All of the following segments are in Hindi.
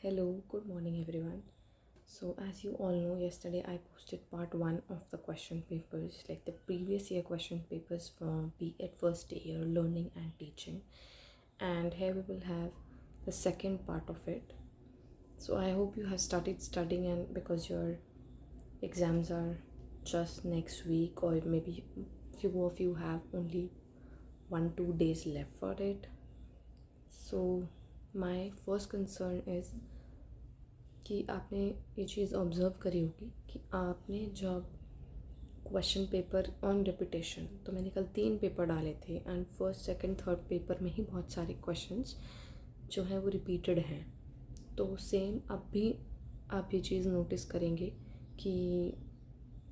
Hello, good morning everyone. So, as you all know, yesterday I posted part 1 of the question papers, like the previous year question papers from B.Ed first year learning and teaching. And here we will have the second part of it. So, I hope you have started studying, and because your exams are just next week, or maybe few of you have only 1-2 days left for it. So, my first concern is कि आपने ये चीज़ ऑब्ज़र्व करी होगी कि आपने जब क्वेश्चन पेपर ऑन रेपिटेशन, तो मैंने कल 3 पेपर डाले थे and first second third paper में ही बहुत सारे क्वेश्चंस जो हैं वो रिपीटेड हैं। तो सेम अब भी आप ये चीज़ नोटिस करेंगे कि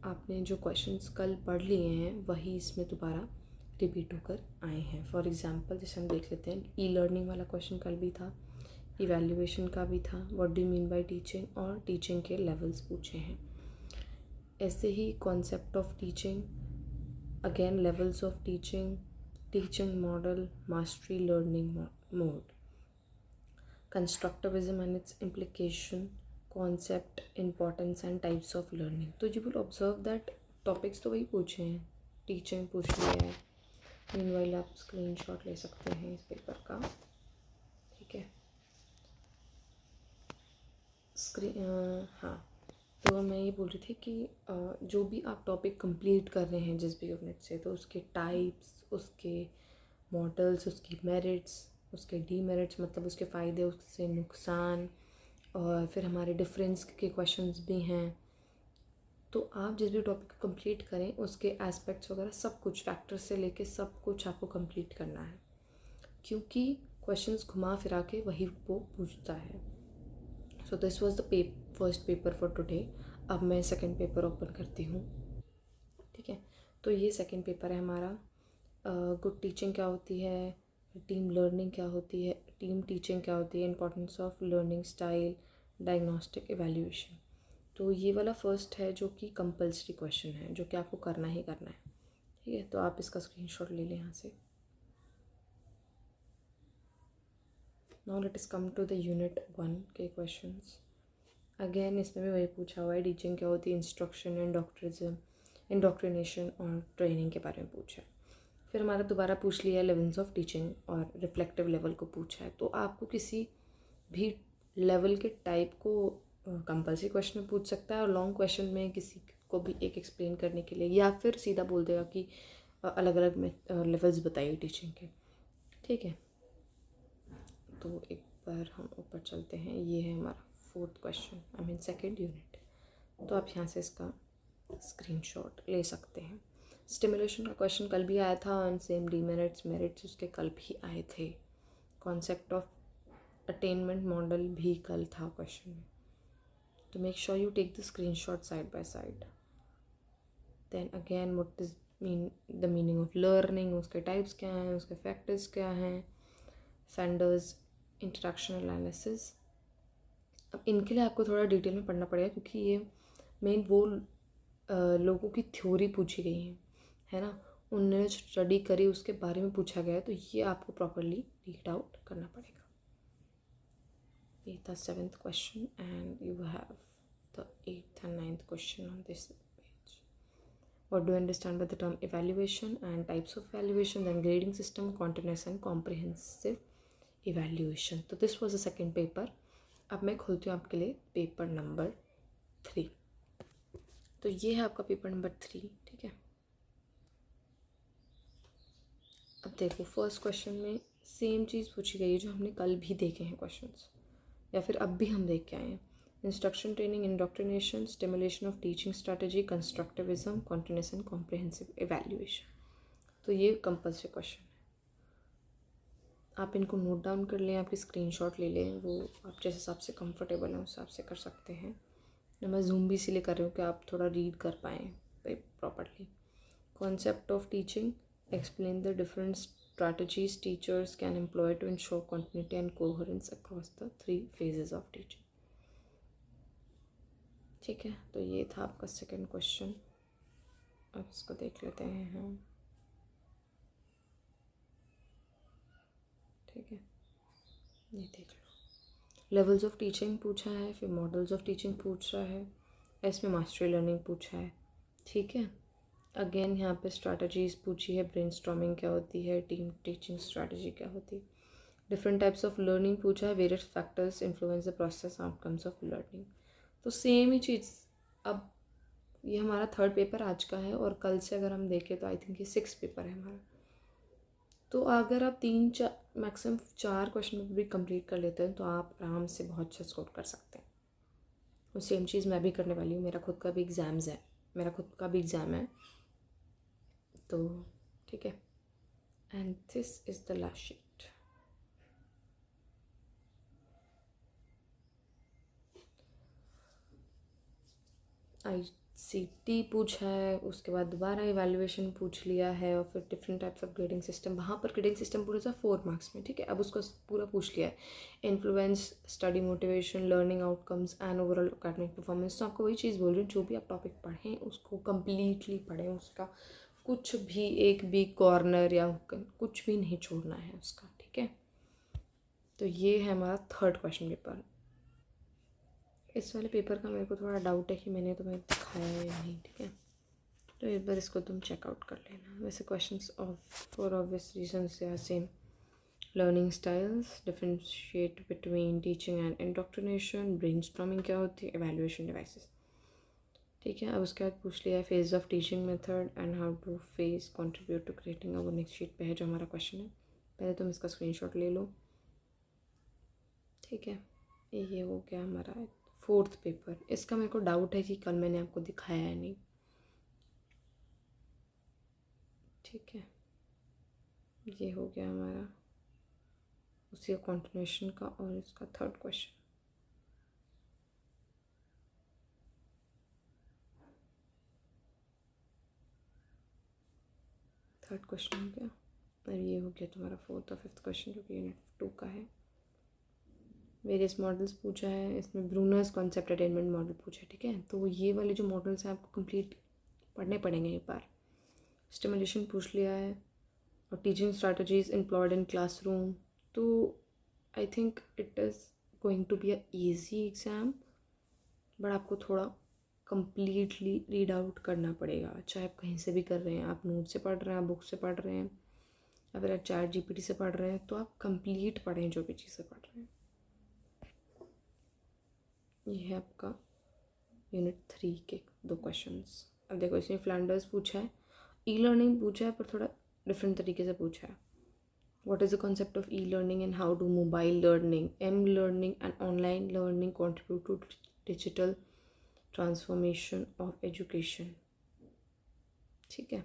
आपने जो क्वेश्चंस कल पढ़ लिए हैं वही इसमें दोबारा रिपीट होकर आए हैं। फॉर एग्ज़ाम्पल जैसे हम देख लेते हैं, ई लर्निंग वाला क्वेश्चन कल भी था, इवैल्यूएशन का भी था, what do you mean by teaching, और टीचिंग के लेवल्स पूछे हैं। ऐसे ही concept of teaching, again levels of teaching, teaching model, mastery learning mode, constructivism and its implication, concept, importance and types of learning. तो you will observe that topics तो वही पूछे हैं, टीचिंग पूछ लिया है। मीनवाइल आप स्क्रीनशॉट ले सकते हैं इस पेपर का, ठीक है। हाँ, तो मैं ये बोल रही थी कि जो भी आप टॉपिक कंप्लीट कर रहे हैं जिस भी यूनिट से, तो उसके टाइप्स, उसके मॉडल्स, उसकी मेरिट्स, उसके डीमेरिट्स, मतलब उसके फ़ायदे, उससे नुकसान, और फिर हमारे डिफरेंस के क्वेश्चंस भी हैं। तो आप जिस भी टॉपिक को कंप्लीट करें उसके एस्पेक्ट्स वगैरह सब कुछ, फैक्टर्स से लेके सब कुछ आपको कंप्लीट करना है, क्योंकि क्वेश्चंस घुमा फिरा के वही वो पूछता है। So this was the first paper for today. अब मैं सेकंड पेपर ओपन करती हूँ, ठीक है। तो ये सेकंड पेपर है हमारा। गुड टीचिंग क्या होती है, टीम लर्निंग क्या होती है, टीम टीचिंग क्या होती है, importance of learning style, diagnostic evaluation. तो ये वाला फर्स्ट है जो कि कंपल्सरी क्वेश्चन है, जो कि आपको करना ही करना है, ठीक है। तो आप इसका स्क्रीनशॉट ले लें यहाँ से। Now let us come to the unit 1 के क्वेश्चंस। अगेन इसमें भी वही पूछा हुआ है, टीचिंग क्या होती है, इंस्ट्रक्शन, इंडोक्ट्रिनेशन और ट्रेनिंग के बारे में पूछा है। फिर हमारा दोबारा पूछ लिया है लेवल्स ऑफ टीचिंग और रिफ्लेक्टिव लेवल को पूछा है। तो आपको किसी भी लेवल के टाइप को कंपल्सरी क्वेश्चन में पूछ सकता है, और लॉन्ग क्वेश्चन में किसी को भी एक एक्सप्लेन करने के लिए, या फिर सीधा बोल देगा कि अलग अलग में लेवल्स बताइए टीचिंग के, ठीक है। तो एक बार हम ऊपर चलते हैं, ये है हमारा fourth question, I mean second unit. तो आप यहाँ से इसका स्क्रीनशॉट ले सकते हैं। स्टिमुलेशन का क्वेश्चन कल भी आया था, और सेम डीमेरिट्स मेरिट्स उसके कल भी आए थे। कॉन्सेप्ट ऑफ अटेनमेंट मॉडल भी कल था क्वेश्चन में। तो make sure you take the screenshot side by side. Then again what is the meaning of learning, उसके टाइप्स क्या हैं, उसके फैक्टर्स क्या हैं, फैंडर्स इंटरेक्शन एनालिसिस। अब इनके लिए आपको थोड़ा डिटेल में पढ़ना पड़ेगा, क्योंकि ये मेन वो लोगों की थ्योरी पूछी गई है ना, उन्होंने स्टडी करी उसके बारे में पूछा गया है। तो ये आपको प्रॉपरली रीड आउट करना पड़ेगा। ये था 7th question, and you have the 8th and 9th question on this page. What do you understand by the term evaluation and types of evaluation, then grading system, continuous and comprehensive evaluation. तो this was the second paper. अब मैं खोलती हूँ आपके लिए पेपर नंबर 3। तो ये है आपका पेपर नंबर 3, ठीक है। अब देखो फर्स्ट क्वेश्चन में सेम चीज़ पूछी गई है जो हमने कल भी देखे हैं क्वेश्चंस, या फिर अब भी हम देख के आए हैं। Instruction, training, indoctrination, stimulation of teaching strategy, constructivism, continuous and comprehensive evaluation. तो ये कंपल्सरी क्वेश्चन है, आप इनको नोट डाउन कर लें, आपकी स्क्रीनशॉट ले लें, वो आप जिस हिसाब से कंफर्टेबल हैं उस हिसाब से कर सकते हैं। मैं जूम भी इसीलिए कर रही हूँ कि आप थोड़ा रीड कर पाएँ properly. Concept of teaching, explain the different strategies teachers can employ to ensure continuity and coherence across the 3 phases of teaching, ठीक है। तो ये था आपका सेकंड क्वेश्चन। अब इसको देख लेते हैं हम, ठीक है, ये देख लो। लेवल्स ऑफ टीचिंग पूछा है, फिर मॉडल्स ऑफ टीचिंग पूछ रहा है, इसमें मास्टरी लर्निंग पूछा है, ठीक है। अगेन यहाँ पे स्ट्रैटेजीज पूछी है, ब्रेनस्टॉर्मिंग क्या होती है, टीम टीचिंग स्ट्रैटेजी क्या होती है, डिफरेंट टाइप्स ऑफ लर्निंग पूछा है, various factors influence the process outcomes of learning. तो सेम ही चीज़। अब ये हमारा थर्ड पेपर आज का है और कल से अगर हम देखें तो आई थिंक ये 6 पेपर है हमारा। तो अगर आप 3-4 मैक्सिमम 4 क्वेश्चन भी कंप्लीट कर लेते हैं तो आप आराम से बहुत अच्छा स्कोर कर सकते हैं। और सेम चीज़ मैं भी करने वाली हूँ, मेरा खुद का भी एग्ज़ाम है, तो ठीक है। And this is the last sheet. ICT पूछा है, उसके बाद दोबारा इवैल्यूएशन पूछ लिया है, और फिर different types of grading system, वहाँ पर ग्रेडिंग सिस्टम पूरा था 4 मार्क्स में, ठीक है। अब उसको पूरा पूछ लिया है, influence study motivation learning outcomes and overall academic performance. तो आपको वही चीज़ बोल रही हूँ, जो भी आप टॉपिक पढ़ें उसको कम्प्लीटली पढ़ें, उसका कुछ भी एक भी कॉर्नर या कुछ भी नहीं छोड़ना है उसका, ठीक है। तो ये है हमारा थर्ड क्वेश्चन पेपर। इस वाले पेपर का मेरे को थोड़ा डाउट है कि मैंने तुम्हें दिखाया है या नहीं, ठीक है। तो एक बार इसको तुम चेकआउट कर लेना। वैसे questions for obvious reasons they are same. Learning styles, differentiate between teaching and indoctrination, brainstorming क्या होती है, इवैल्यूएशन डिवाइसेस, ठीक है। अब उसके बाद पूछ लिया है phase of teaching method and how to phase contribute to creating. वो नेक्स्ट शीट पे है जो हमारा क्वेश्चन है, पहले तुम इसका स्क्रीनशॉट ले लो, ठीक है। ये हो गया हमारा फोर्थ पेपर। इसका मेरे को डाउट है कि कल मैंने आपको दिखाया है नहीं, ठीक है। ये हो गया हमारा उसी का कंटिन्यूएशन का, और इसका थर्ड क्वेश्चन। थर्ड क्वेश्चन हो गया, और ये हो गया तुम्हारा फोर्थ और फिफ्थ क्वेश्चन जो कि यूनिट 2 का है। वेरियस मॉडल्स पूछा है, इसमें ब्रूनर्स कॉन्सेप्ट अटेनमेंट मॉडल पूछा है, ठीक है। तो ये वाले जो मॉडल्स हैं आपको कंप्लीट पढ़ने पड़ेंगे एक बार। स्टिमुलेशन पूछ लिया है, और teaching strategies employed in classroom. तो I think it is going to be a easy exam, but आपको थोड़ा कंप्लीटली रीड आउट करना पड़ेगा, चाहे आप कहीं से भी कर रहे हैं, आप नोट से पढ़ रहे हैं, आप बुक से पढ़ रहे हैं, या फिर आप ChatGPT से पढ़ रहे हैं, तो आप कंप्लीट पढ़ें जो भी चीज़ें पढ़ रहे हैं। ये है आपका यूनिट 3 के 2 क्वेश्चंस। अब देखो, इसमें फ्लैंडर्स पूछा है, ई लर्निंग पूछा है, पर थोड़ा डिफरेंट तरीके से पूछा है। What is the concept of e-learning and how do mobile learning, m-learning and online learning contribute to digital transformation of education, ठीक है।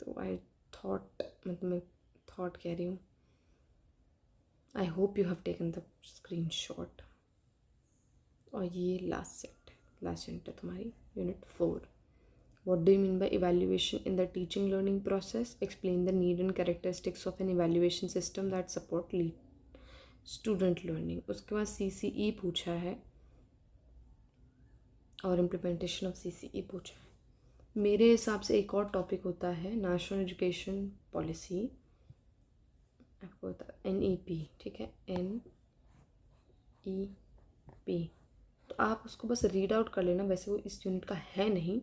तो आई थॉट, मतलब मैं थॉट कह रही हूँ, आई hope you have taken the screenshot. और ये लास्ट यूनिट है तुम्हारी unit 4। What do you mean by evaluation in the teaching learning process? Explain the need and characteristics of an evaluation system that support student learning. उसके बाद CCE पूछा है और इम्प्लीमेंटेशन ऑफ CCE पूछा है। मेरे हिसाब से एक और टॉपिक होता है नेशनल एजुकेशन पॉलिसी, आपको होता है NEP, ठीक है, NEP। तो आप उसको बस रीड आउट कर लेना, वैसे वो इस यूनिट का है नहीं,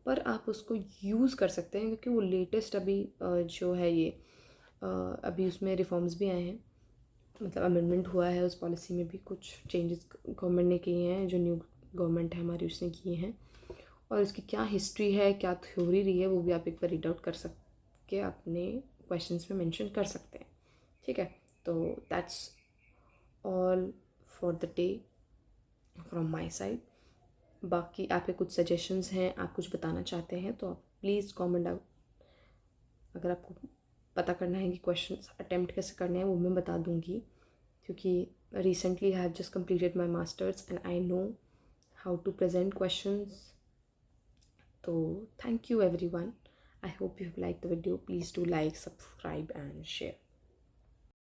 पर आप उसको यूज़ कर सकते हैं क्योंकि वो लेटेस्ट अभी जो है ये अभी उसमें रिफॉर्म्स भी आए हैं, मतलब अमेंडमेंट हुआ है उस पॉलिसी में भी, कुछ चेंजेस गवर्नमेंट ने किए हैं, जो न्यू गवर्नमेंट है हमारी उसने किए हैं, और इसकी क्या हिस्ट्री है, क्या थ्योरी रही है, वो भी आप एक बार रीड आउट कर सकते अपने क्वेश्चंस में मेंशन कर सकते हैं, ठीक है। तो that's all for the day from my side. बाकी आपके कुछ सजेशंस हैं, आप कुछ बताना चाहते हैं तो आप प्लीज़ कमेंट आउट। अगर आपको पता करना है कि क्वेश्चंस अटेम्प्ट कैसे करने हैं वो मैं बता दूंगी, क्योंकि recently I have just completed my masters and I know how to present questions. तो thank you everyone, I hope you have like the video. Please do like, subscribe and share.